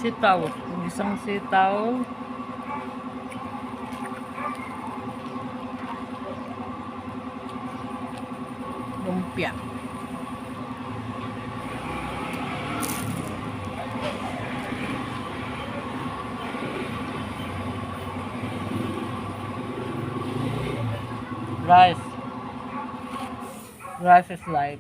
sitaw. Isang sitaw. Lumpia. Rice. Rice is light.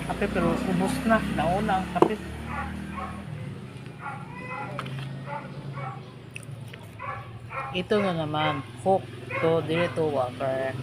Kape pero ubos na. Nauna ang kape. Ito na naman. Coke to dito water.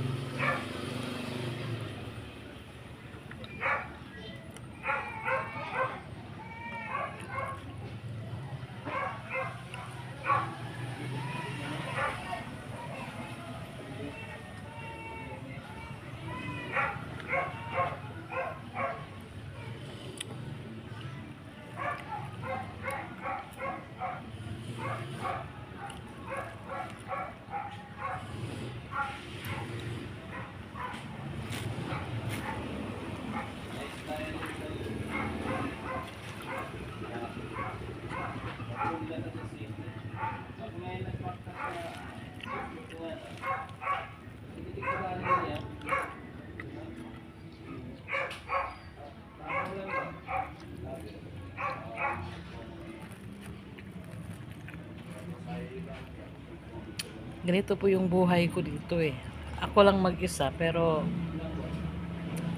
Ganito po yung buhay ko dito eh. Ako lang mag-isa pero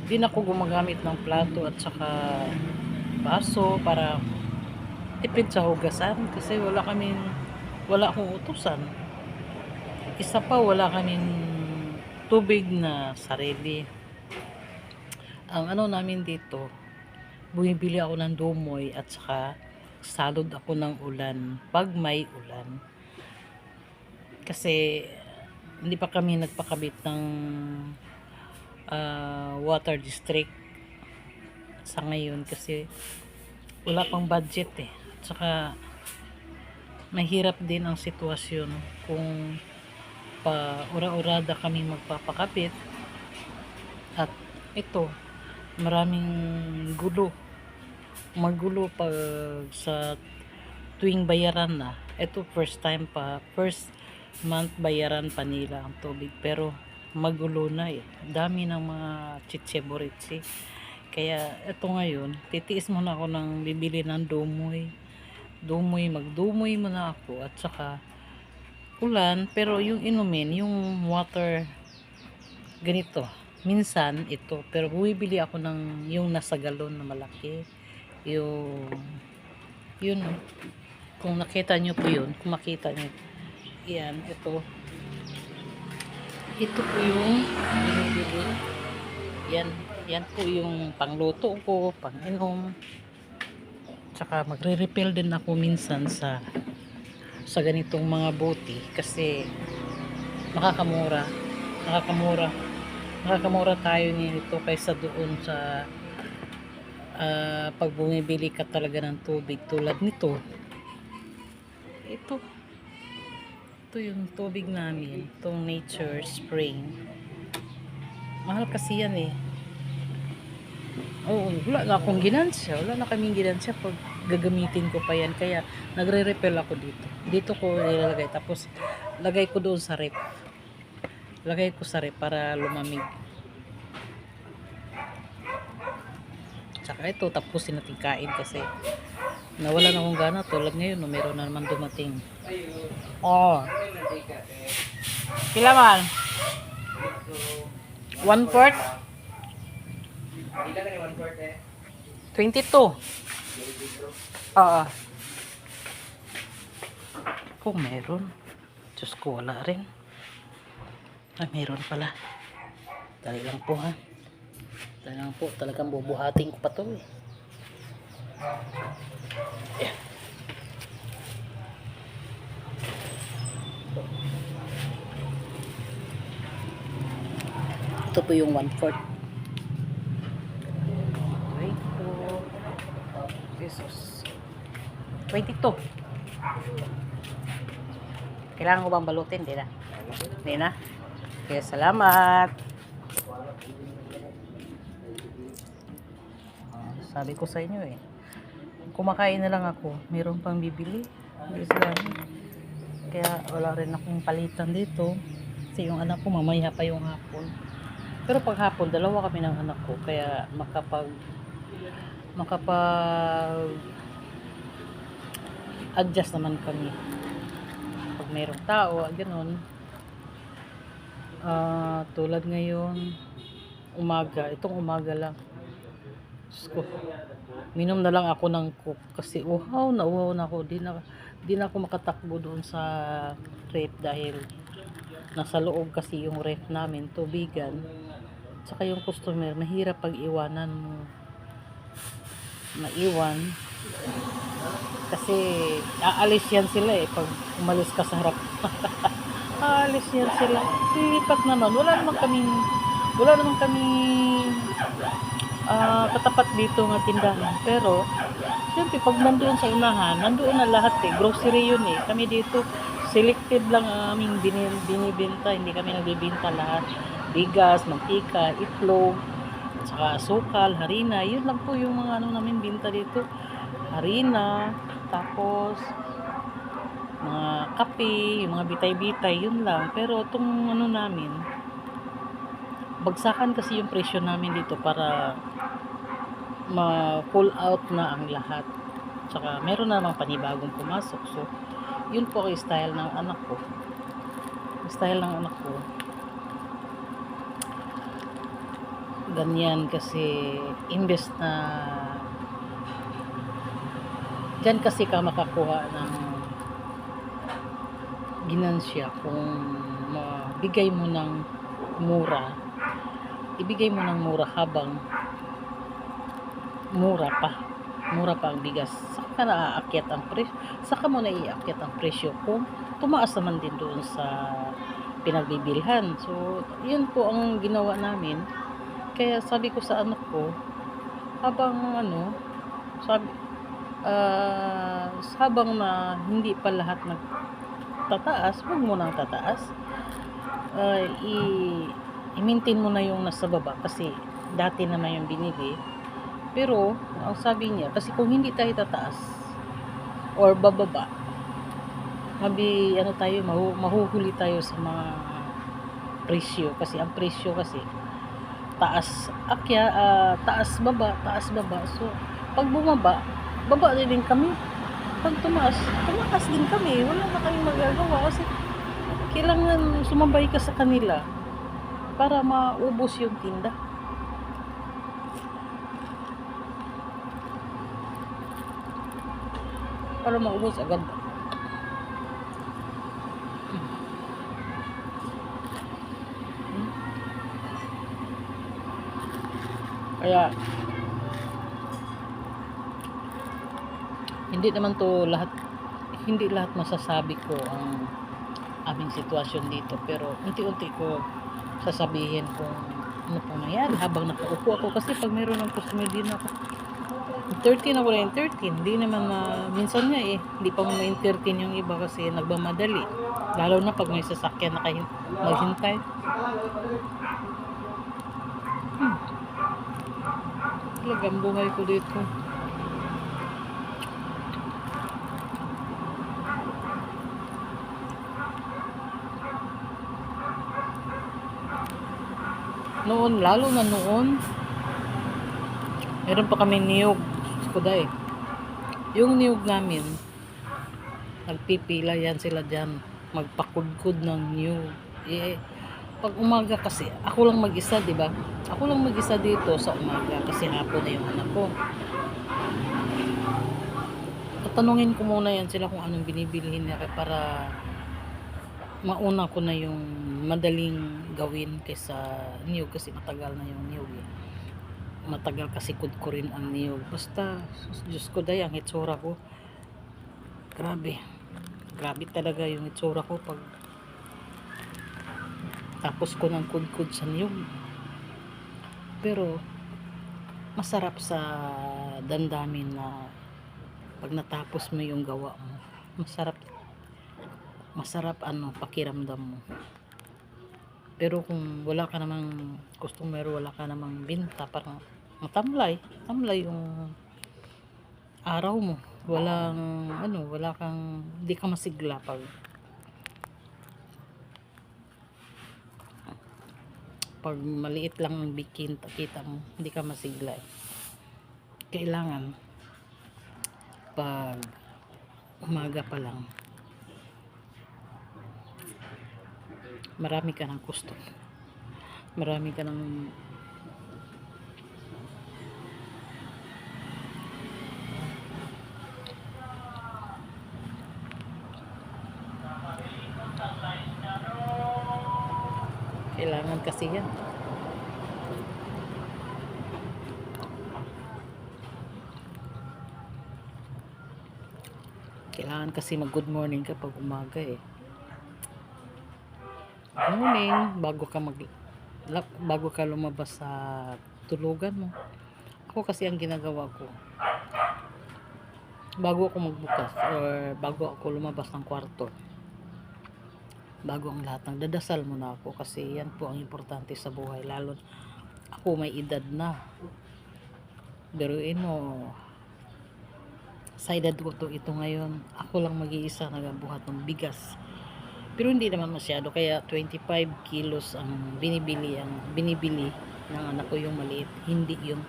di na ako gumagamit ng plato at saka baso para tipid sa hugasan kasi wala akong utusan. Isa pa wala kaming tubig na sarili. Ang ano namin dito, bumibili ako ng dumoy at saka salod ako ng ulan pag may ulan. Kasi hindi pa kami nagpakabit ng water district sa ngayon kasi wala pang budget eh. At saka mahirap din ang sitwasyon kung pa ura-urada kami magpapakabit at ito maraming magulo pag sa tuwing bayaran na. Ito first month bayaran pa nila ang tubig pero magulo na eh. Dami ng mga chitseboritsi. Kaya ito ngayon, titiis muna ako ng bibili ng dumoy. Magdumoy muna ako at saka ulan, pero yung inumin, yung water ganito. Minsan ito, pero bumibili ako ng yung nasa galon na malaki. Yun, kung nakita nyo po yun, kung makita nyo, yan, ito po yung binibili. Yan po yung pangluto ko, pang-inom. Tsaka magre-refill din ako minsan sa ganitong mga bote kasi makakamura tayo nito kaysa doon sa pag bumibili ka talaga ng tubig tulad nito. Ito yung tubig namin, itong Nature Spring. Mahal kasi yan eh. Wala na akong ginansya. Wala na kaming ginansya pag gagamitin ko pa yan. Kaya nagre-refill ako dito. Dito ko nilalagay. Tapos lagay ko doon sa rep. Lagay ko sa rep para lumamig. Tsaka ito, tapusin natin kain kasi nawalan akong gana. Tulad ngayon, no, meron na naman dumating. Kila man? 1/4? 22. Oo. Kung meron. Diyos ko, wala rin. Meron pala. Dali lang po ha. Dali lang po. Talagang bubuhatin ko pa to eh. Yeah. Ito po yung 1/4. 22 pesos. 22. Kailangan ko bang balutin? Di na. Di na. Kaya salamat. Sabi ko sa inyo eh. Kumakain na lang ako. Meron pang bibili. Hindi sila. Kaya wala rin akong palitan dito. Kasi yung anak ko mamaya pa yung hapon. Pero pag hapon, dalawa kami ng anak ko. Kaya makapag adjust naman kami. Pag mayroong tao, ganoon. Tulad ngayon, umaga. Itong umaga lang. Diyos ko, minom na lang ako ng coke kasi uhaw na ako. Di na ako makatakbo doon sa ref dahil nasa loob kasi yung ref namin, tubigan. Tsaka yung customer, mahirap pag iwanan mo. Maiwan. Kasi aalis yan sila eh pag umalis ka sa harap. Aalis yan sila. Lilipat naman. Wala naman kaming katapat dito ng tindahan. Pero siyempre pag nandoon sa unahan, nandoon na lahat eh. Grocery yun eh. Kami dito selected lang ang aming binibenta. Hindi kami nagbibenta lahat. Bigas, mantika, itlog, saka asukal, harina. Yun lang po yung mga namin binta dito. Harina, tapos mga kape, yung mga bitay-bitay, yun lang. Pero itong namin, bagsakan kasi yung presyo namin dito para ma-pull out na ang lahat. Tsaka meron na namang panibagong pumasok. So, yun po ang style ng anak ko. Ganyan kasi imbes na dyan kasi ka makakuha ng ginansya kung mabigay mo ng mura, ibigay mo ng mura habang mura pa ang bigas. Saka naaakyat ang presyo, saka mo naiakyat ang presyo kung tumaas naman din doon sa pinagbibilhan. So yun po ang ginawa namin. Kaya sabi ko sa anak ko, habang habang na hindi pa lahat nagtataas, huwag mo nang tataas. I-maintain mo na yung nasa baba kasi dati naman yung binili. Pero ang sabi niya, kasi kung hindi tayo tataas or bababa, mahuhuli tayo sa mga presyo. Kasi ang presyo kasi taas baba. So pag bumaba, baba din kami. Pag tumaas din kami. Wala na kaming magagawa kasi kailangan sumabay ka sa kanila para maubos yung tinda. Para maubos agad. Kaya hindi lahat masasabi ko ang aming sitwasyon dito, pero unti-unti ko sasabihin kung ano pong nangyari habang nakaupo ako, kasi pag mayroon ng customer din ako 13 ako na 13, hindi naman minsan nga hindi pa mo ma-entertain yung iba kasi nagmamadali, lalo na pag may sasakyan na maghintay. Talagang buhay ko dito. Noon, lalo na noon, meron pa kami niyog. Kuday. Yung niyog namin, nagpipila yan sila dyan. Magpakudkud ng niyog. Pag umaga kasi, ako lang mag-isa, diba? Ako lang mag-isa dito sa umaga kasi hapon na yung anak ko. Tatanungin ko muna yan sila kung anong binibilhin nila para mauna ko na yung madaling gawin kaysa niyog kasi matagal na yung niyog. Matagal kasi kudkurin ang niyog. Basta, Diyos ko day, ang itsura ko. Grabe talaga yung itsura ko pag tapos ko ng kudkud sa niyog. Pero masarap sa damdamin na pag natapos mo yung gawa mo, masarap masarap pakiramdam mo. Pero kung wala ka namang customer, wala ka namang binta, parang tamlay yung araw mo. Wala kang, hindi ka masigla pag maliit lang ang bikin, kita mo, hindi ka masigla. Kailangan pag umaga pa lang, marami ka ng customer, marami ka ng kailangan kasi yan. Kailangan kasi mag good morning kapag umaga eh. Good morning, bago ka lumabas sa tulugan mo. Ako kasi ang ginagawa ko, bago ako magbukas or bago ako lumabas ng kwarto, bago ang lahat, nagdadasal muna ako kasi yan po ang importante sa buhay, lalo ako may edad na. Biruin mo, sa edad ko ito ngayon, ako lang mag-iisa nagabuhat ng bigas. Pero hindi naman masyado, kaya 25 kilos ang binibili ng anak ko, yung maliit, hindi yung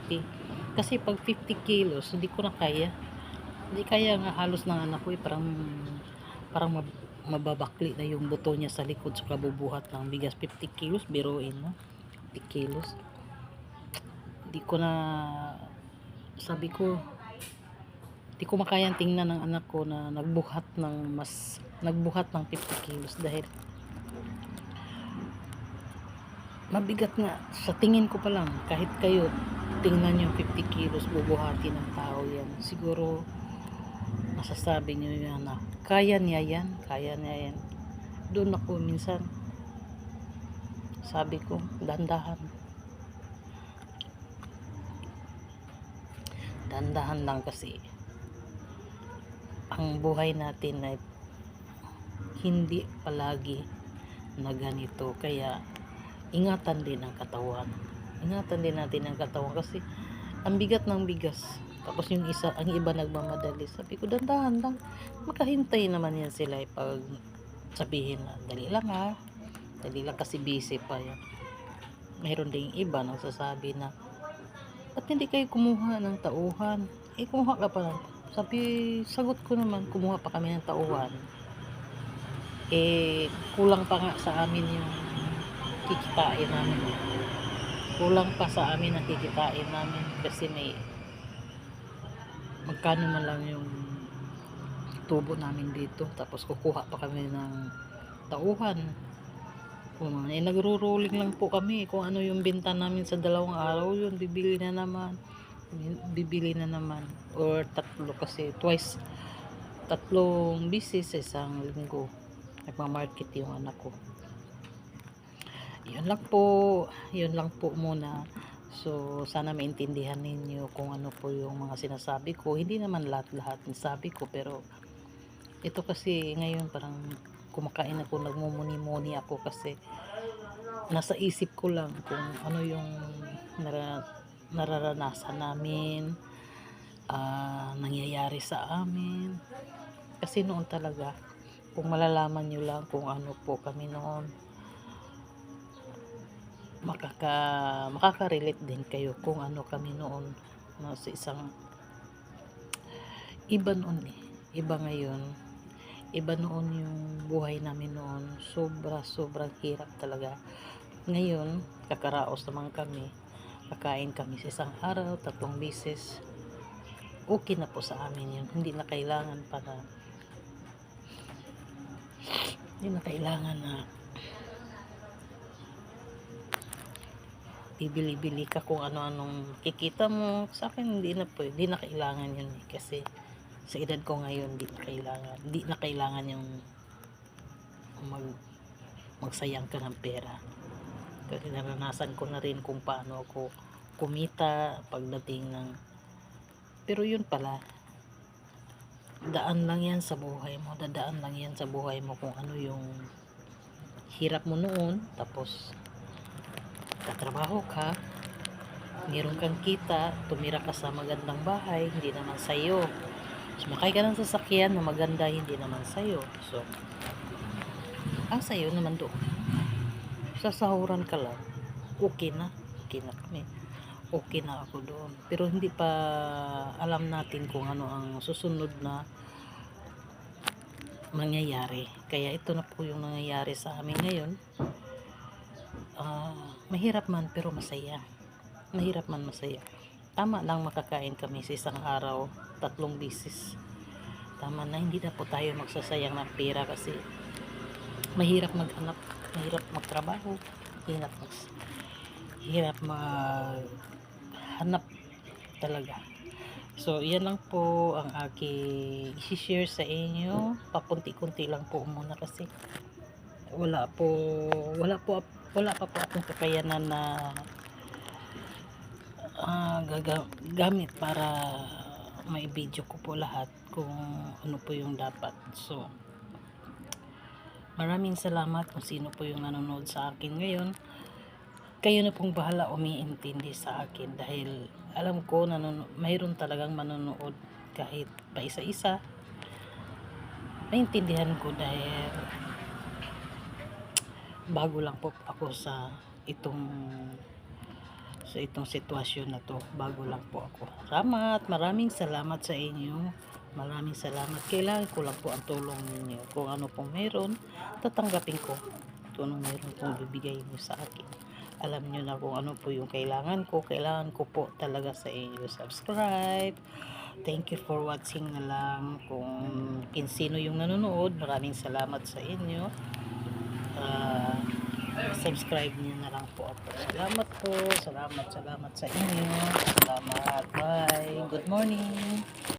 50. Kasi pag 50 kilos, hindi ko na kaya. Hindi kaya nga halos ng anak ko parang mababakli na yung buto niya sa likod sa kabubuhat ng bigas. 50 kilos, biruin mo. 50 kilos. Hindi ko na, sabi ko, hindi ko makayang tingnan ng anak ko na nagbuhat ng 50 kilos dahil mabigat nga sa tingin ko pa lang. Kahit kayo tingnan yung 50 kilos bubuhati ng tao, yan siguro masasabi nyo yan na kaya niya yan. Doon ako minsan sabi ko, dandahan lang kasi ang buhay natin ay hindi palagi na ganito, kaya ingatan din natin ang katawan kasi ang bigat ng bigas. Tapos ang iba nagmamadali, sabi ko dandahan lang, makahintay naman yan sila pag sabihin na dali lang kasi busy pa yan. Mayroon ding iba nagsasabi na ba't hindi kayo kumuha ng tauhan, kumuha ka pa lang. Sagot ko naman, kumuha pa kami ng tauhan, kulang pa nga sa amin yung kikitain namin. Kulang pa sa amin ang kikitain namin kasi may magkano man lang yung tubo namin dito, tapos kukuha pa kami ng tauhan. Nagro-rolling lang po kami, kung ano yung benta namin sa 2 araw, yun bibili na naman or tatlo, kasi tatlong bisis sa isang linggo nagma-market yung anak ko. Yun lang po muna. So sana maintindihan ninyo kung ano po yung mga sinasabi ko. Hindi naman lahat nasabi ko, pero ito kasi ngayon parang kumakain ako, nagmumuni-muni ako kasi nasa isip ko lang kung ano yung nararanasan namin, nangyayari sa amin. Kasi noon talaga, kung malalaman nyo lang kung ano po kami noon, makaka-relate din kayo kung ano kami noon, sa isang iba noon iba ngayon, iba noon yung buhay namin noon. Sobrang hirap talaga. Ngayon kakaraos naman kami, kakain kami sa isang araw 3 beses, okay na po sa amin yun. Hindi na kailangan na bibili-bili ka kung ano-anong kikita mo. Sa akin hindi na kailangan yun kasi sa edad ko ngayon hindi na kailangan yung magsayang ka ng pera Kasi naranasan ko na rin kung paano ako kumita pagdating ng, pero yun pala, daan lang yan sa buhay mo, dadaan lang yan sa buhay mo kung ano yung hirap mo noon, tapos tatrabaho ka, meron kang kita, tumira ka sa magandang bahay, hindi naman sa'yo. Sumakay ka ng sasakyan na maganda, hindi naman sa'yo. So, ang sa'yo naman doon, sasahuran ka lang, okay na. Okay na kami. Okay na ako doon. Pero hindi pa alam natin kung ano ang susunod na mangyayari. Kaya ito na po yung nangyayari sa amin ngayon. Mahirap man pero masaya. Mahirap man masaya. Tama lang makakain kami sa isang araw 3 bisis. Tama na, hindi na po tayo magsasayang ng pera kasi mahirap maghanap, mahirap magtrabaho, hirap maghanap talaga. So, yan lang po ang aking i-share sa inyo. Pakunti-kunti lang po muna kasi wala pa po akong kakayanan na gamit para may video ko po lahat kung ano po yung dapat. So, maraming salamat kung sino po yung nanonood sa akin ngayon. Kayo na pong bahala umiintindi sa akin dahil alam ko na mayroon talagang manonood kahit pa isa-isa. Naintindihan ko dahil bago lang po ako sa itong sitwasyon na to. Bago lang po ako. Maraming salamat sa inyo. Maraming salamat. Kailangan ko lang po ang tulong ninyo. Kung ano pong meron, tatanggapin ko. Kung ano meron pong bibigay niyo sa akin. Alam niyo na kung ano po yung kailangan ko. Kailangan ko po talaga sa inyo. Subscribe. Thank you for watching na lang. Kung sino yung nanonood, maraming salamat sa inyo. Subscribe niyo na lang po ako. Salamat po. Salamat sa inyo. Salamat. Bye. Good morning.